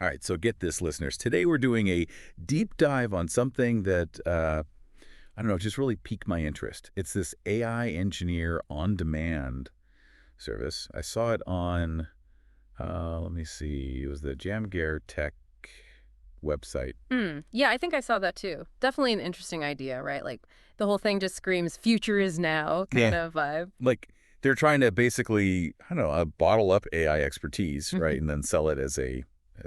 All right, so get this, listeners. Today we're doing a deep dive on something that, I don't know, just really piqued my interest. It's this AI engineer on demand service. I saw it on, let me see, it was the Jamgear Tech website. Yeah, I think I saw that too. Definitely an interesting idea, right? Like the whole thing just screams future is now kind Yeah. of vibe. Like they're trying to basically, I don't know, bottle up AI expertise, right, and then sell it as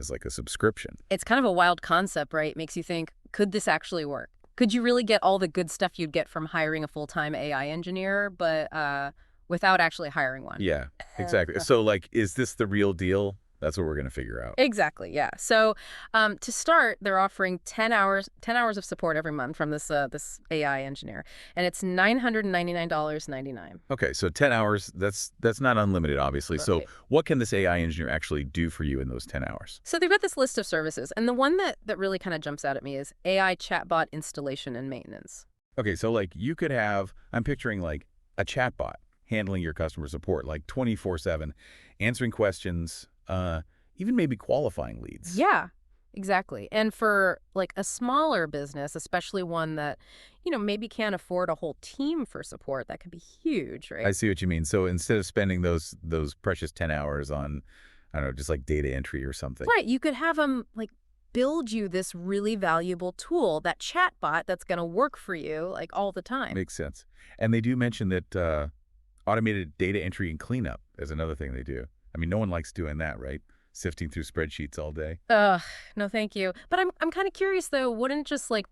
like a subscription. It's kind of a wild concept, right? Makes you think, could this actually work? Could you really get all the good stuff you'd get from hiring a full-time AI engineer, but without actually hiring one? Yeah, exactly. So, like, is this the real deal? That's what we're going to figure out. Exactly, yeah. So to start, they're offering 10 hours of support every month from this AI engineer, and it's $999.99. Okay, so 10 hours, that's not unlimited, obviously. So Right. what can this AI engineer actually do for you in those 10 hours? So they've got this list of services, and the one that really kind of jumps out at me is AI chatbot installation and maintenance. Okay, so like you could have, I'm picturing like a chatbot handling your customer support, like 24/7, answering questions, even maybe qualifying leads. Yeah, exactly. And for like a smaller business, especially one that, maybe can't afford a whole team for support, that could be huge, I right? see what you mean. So instead of spending those precious 10 hours on, I don't know, just like data entry or something. Right. You could have them like build you this really valuable tool, that chatbot that's going to work for you like all the time. Makes sense. And they do mention that automated data entry and cleanup is another thing they do. I mean, no one likes doing that, right? Sifting through spreadsheets all day. Ugh, no, thank you. But I'm kind of curious though, wouldn't just like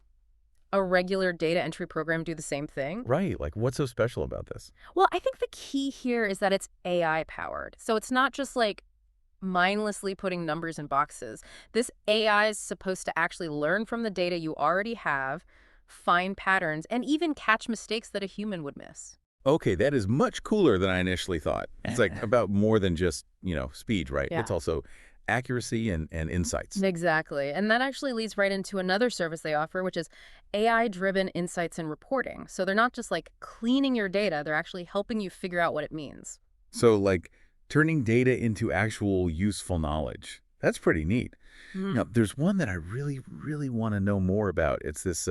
a regular data entry program do the same thing? Right. Like, what's so special about this? Well, I think the key here is that it's AI powered. So it's not just like mindlessly putting numbers in boxes. This AI is supposed to actually learn from the data you already have, find patterns, and even catch mistakes that a human would miss. Okay, that is much cooler than I initially thought. It's like about more than just, speed, right? Yeah. It's also accuracy and insights. Exactly. And that actually leads right into another service they offer, which is AI-driven insights and reporting. So they're not just like cleaning your data, they're actually helping you figure out what it means. So, like, turning data into actual useful knowledge. That's pretty neat. Now, there's one that I really, really want to know more about. It's this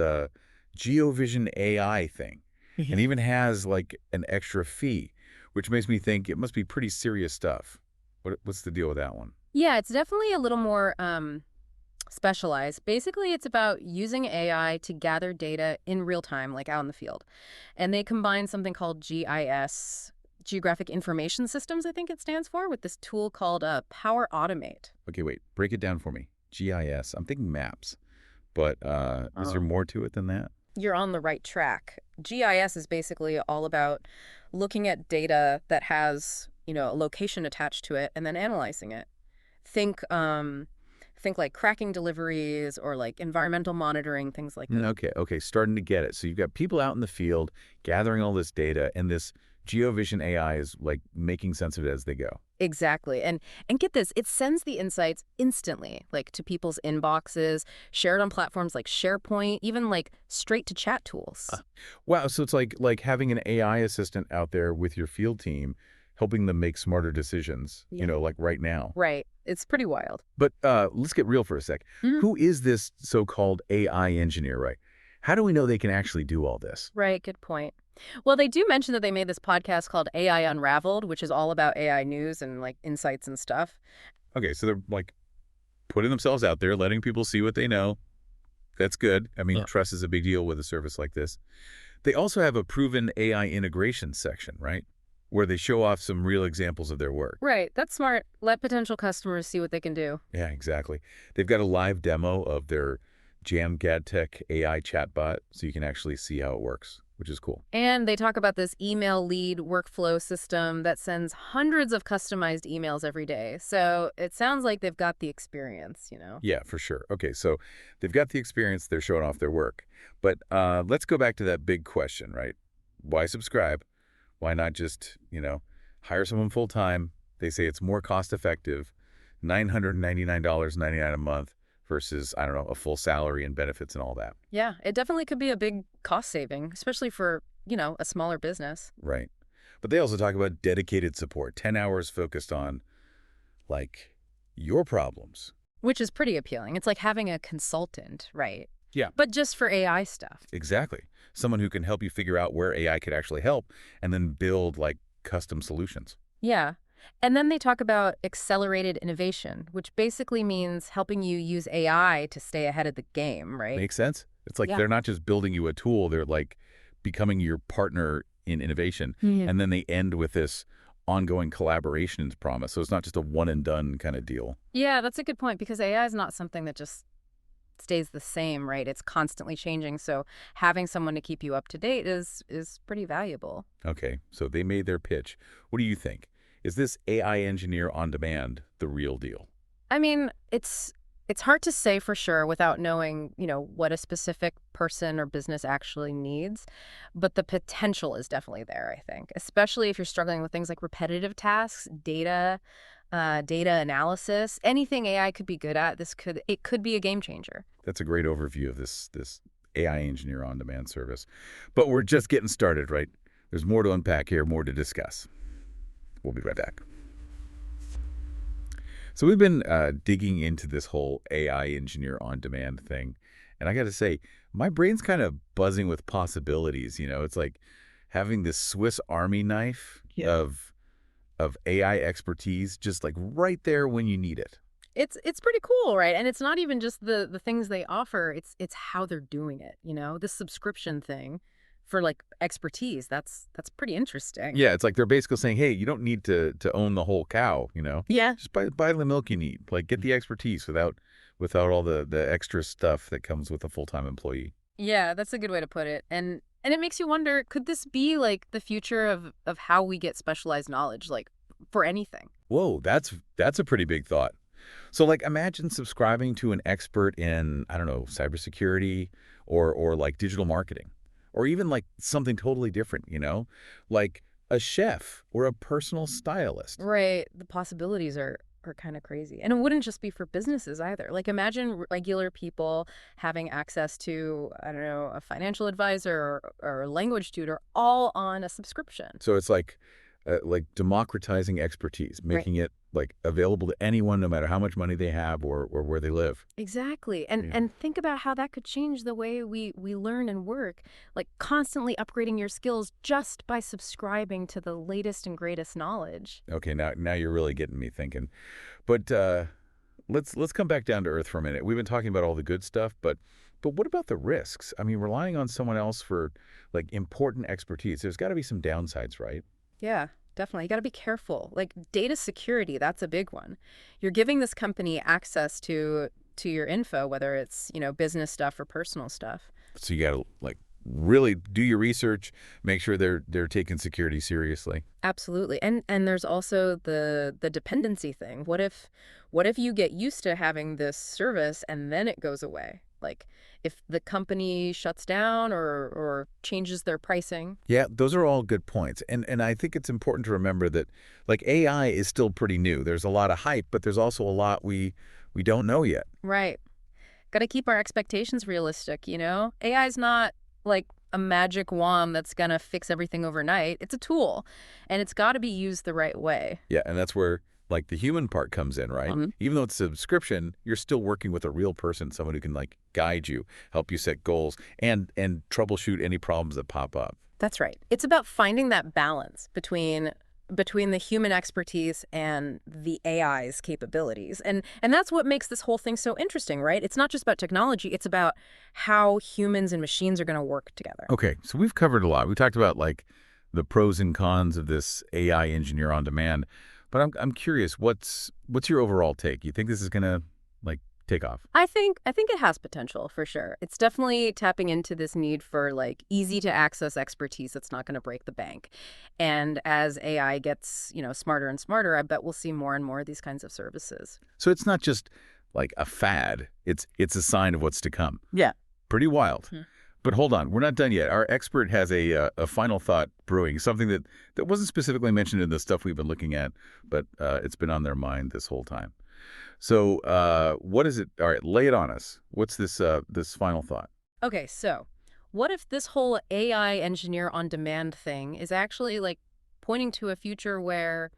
GeoVision AI thing. And even has, like, an extra fee, which makes me think it must be pretty serious stuff. What's the deal with that one? Yeah, it's definitely a little more specialized. Basically, it's about using AI to gather data in real time, like out in the field. And they combine something called GIS, Geographic Information Systems, I think it stands for, with this tool called Power Automate. Okay, wait. Break it down for me. GIS. I'm thinking maps. But is there more to it than that? You're on the right track. GIS is basically all about looking at data that has, a location attached to it and then analyzing it. Think like cracking deliveries or like environmental monitoring, things like that. Okay. Starting to get it. So you've got people out in the field gathering all this data, and this GeoVision AI is, like, making sense of it as they go. Exactly. And get this, it sends the insights instantly, like to people's inboxes, shared on platforms like SharePoint, even like straight to chat tools. Wow, so it's like having an AI assistant out there with your field team, helping them make smarter decisions, Yeah. like right now. Right. It's pretty wild. But let's get real for a sec. Mhm. Who is this so-called AI engineer, right? How do we know they can actually do all this? Right, good point. Well, they do mention that they made this podcast called AI Unraveled, which is all about AI news and like insights and stuff. Okay, so they're like putting themselves out there, letting people see what they know. That's good. I mean, Yeah. trust is a big deal with a service like this. They also have a proven AI integration section, right? Where they show off some real examples of their work. Right, that's smart. Let potential customers see what they can do. Yeah, exactly. They've got a live demo of their Tech AI chatbot, so you can actually see how it works, which is cool. And they talk about this email lead workflow system that sends hundreds of customized emails every day. So it sounds like they've got the experience. Yeah, for sure. Okay, so they've got the experience. They're showing off their work. But let's go back to that big question, right? Why subscribe? Why not just, hire someone full-time? They say it's more cost-effective, $999.99 a month versus, I don't know, a full salary and benefits and all that. Yeah, it definitely could be a big cost saving, especially for, a smaller business. Right. But they also talk about dedicated support, 10 hours focused on, like, your problems. Which is pretty appealing. It's like having a consultant, right? Yeah, But just for AI stuff. exactly. Someone who can help you figure out where AI could actually help and then build like custom solutions. Yeah. And then they talk about accelerated innovation, which basically means helping you use AI to stay ahead of the game, right? Make sense? It's like Yeah. they're not just building you a tool, they're like becoming your partner in innovation. Mhm. And then they end with this ongoing collaborations promise. So it's not just a one and done kind of deal. Yeah, that's a good point because AI is not something that just stays the same, right? It's constantly changing. So having someone to keep you up to date is pretty valuable. Okay, so they made their pitch. What do you think? Is this AI engineer on demand the real deal? I mean, it's hard to say for sure without knowing, what a specific person or business actually needs, but the potential is definitely there, I think, especially if you're struggling with things like repetitive tasks, data analysis, anything AI could be good at. It could be a game changer. That's a great overview of this AI engineer on demand service. But we're just getting started, right? There's more to unpack here, more to discuss. We'll be right back. So we've been digging into this whole AI engineer on demand thing, and I got to say, my brain's kind of buzzing with possibilities. It's like having this Swiss Army knife Yeah. of AI expertise, just like right there when you need it. It's pretty cool, right? And it's not even just the things they offer, it's how they're doing it. The subscription thing for like expertise. That's pretty interesting. Yeah, it's like they're basically saying, hey, you don't need to own the whole cow. Yeah. Just buy the milk you need. Like get the expertise without all the extra stuff that comes with a full-time employee. Yeah, that's a good way to put it. And it makes you wonder, could this be like the future of how we get specialized knowledge, like for anything? Whoa, that's a pretty big thought. So like imagine subscribing to an expert in, I don't know, cybersecurity or like digital marketing or even like something totally different, like a chef or a personal stylist. Right. The possibilities are kind of crazy. And it wouldn't just be for businesses either. Like imagine regular people having access to, I don't know, a financial advisor or a language tutor all on a subscription. So it's like democratizing expertise, Right. making it like available to anyone no matter how much money they have or where they live. Exactly. And Yeah. and think about how that could change the way we learn and work, like constantly upgrading your skills just by subscribing to the latest and greatest knowledge. Okay, now you're really getting me thinking. But let's come back down to earth for a minute. We've been talking about all the good stuff, but what about the risks? I mean, relying on someone else for like important expertise, there's got to be some downsides, right? Yeah, definitely. You got to be careful. Like data security, that's a big one. You're giving this company access to your info, whether it's, business stuff or personal stuff. So you got to like really do your research, make sure they're taking security seriously. Absolutely. And there's also the dependency thing. What if you get used to having this service and then it goes away? Like if the company shuts down or changes their pricing. Yeah, those are all good points. And I think it's important to remember that like AI is still pretty new. There's a lot of hype, but there's also a lot we don't know yet. Right. Got to keep our expectations realistic. AI is not like a magic wand that's going to fix everything overnight. It's a tool, and it's got to be used the right way. Yeah, and that's where like the human part comes in, right? Even though it's a subscription, you're still working with a real person, someone who can like guide you, help you set goals, and troubleshoot any problems that pop up. That's right. It's about finding that balance between the human expertise and the AI's capabilities. And that's what makes this whole thing so interesting, right? It's not just about technology, it's about how humans and machines are going to work together. Okay, so we've covered a lot. We talked about like the pros and cons of this AI engineer on demand, but I'm curious, what's your overall take? You think this is gonna like take off? I think it has potential for sure. It's definitely tapping into this need for like easy to access expertise that's not going to break the bank. And as AI gets, smarter and smarter, I bet we'll see more and more of these kinds of services. So it's not just like a fad. It's a sign of what's to come. Yeah. Pretty wild. Hmm. But hold on, we're not done yet. Our expert has a final thought brewing, something that wasn't specifically mentioned in the stuff we've been looking at, but it's been on their mind this whole time. So what is it? All right, lay it on us. What's this final thought? Okay, so what if this whole AI engineer on demand thing is actually like pointing to a future where,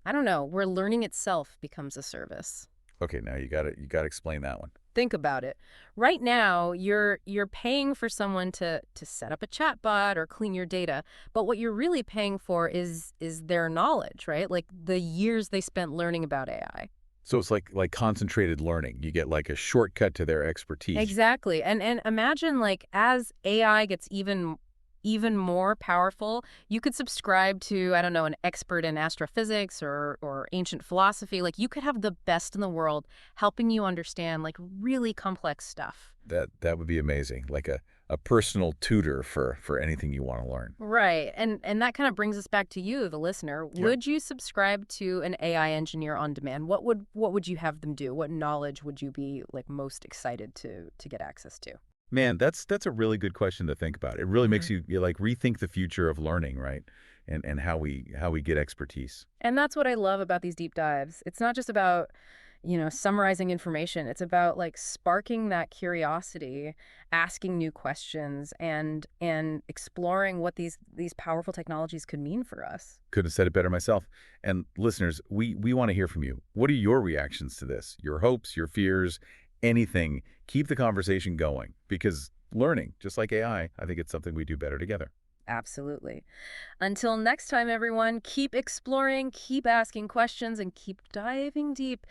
I don't know, where learning itself becomes a service? Okay, now you gotta explain that one. Think about it. Right now, you're paying for someone to set up a chatbot or clean your data, but what you're really paying for is their knowledge, right? Like the years they spent learning about AI. So it's like concentrated learning. You get like a shortcut to their expertise. Exactly. And imagine like as AI gets even more powerful, you could subscribe to, I don't know, an expert in astrophysics or ancient philosophy. Like you could have the best in the world helping you understand like really complex stuff. That would be amazing. Like a personal tutor for anything you want to learn. Right. And that kind of brings us back to you, the listener. Yeah. Would you subscribe to an AI engineer on demand? What would you have them do? What knowledge would you be like most excited to get access to? Man, that's a really good question to think about. It really makes Mhm. you like rethink the future of learning, right? And how we get expertise. And that's what I love about these deep dives. It's not just about, summarizing information. It's about like sparking that curiosity, asking new questions and exploring what these powerful technologies could mean for us. Couldn't have said it better myself. And listeners, we want to hear from you. What are your reactions to this? Your hopes, your fears, anything. Keep the conversation going because learning, just like AI, I think it's something we do better together. Absolutely. Until next time, everyone, keep exploring, keep asking questions, and keep diving deep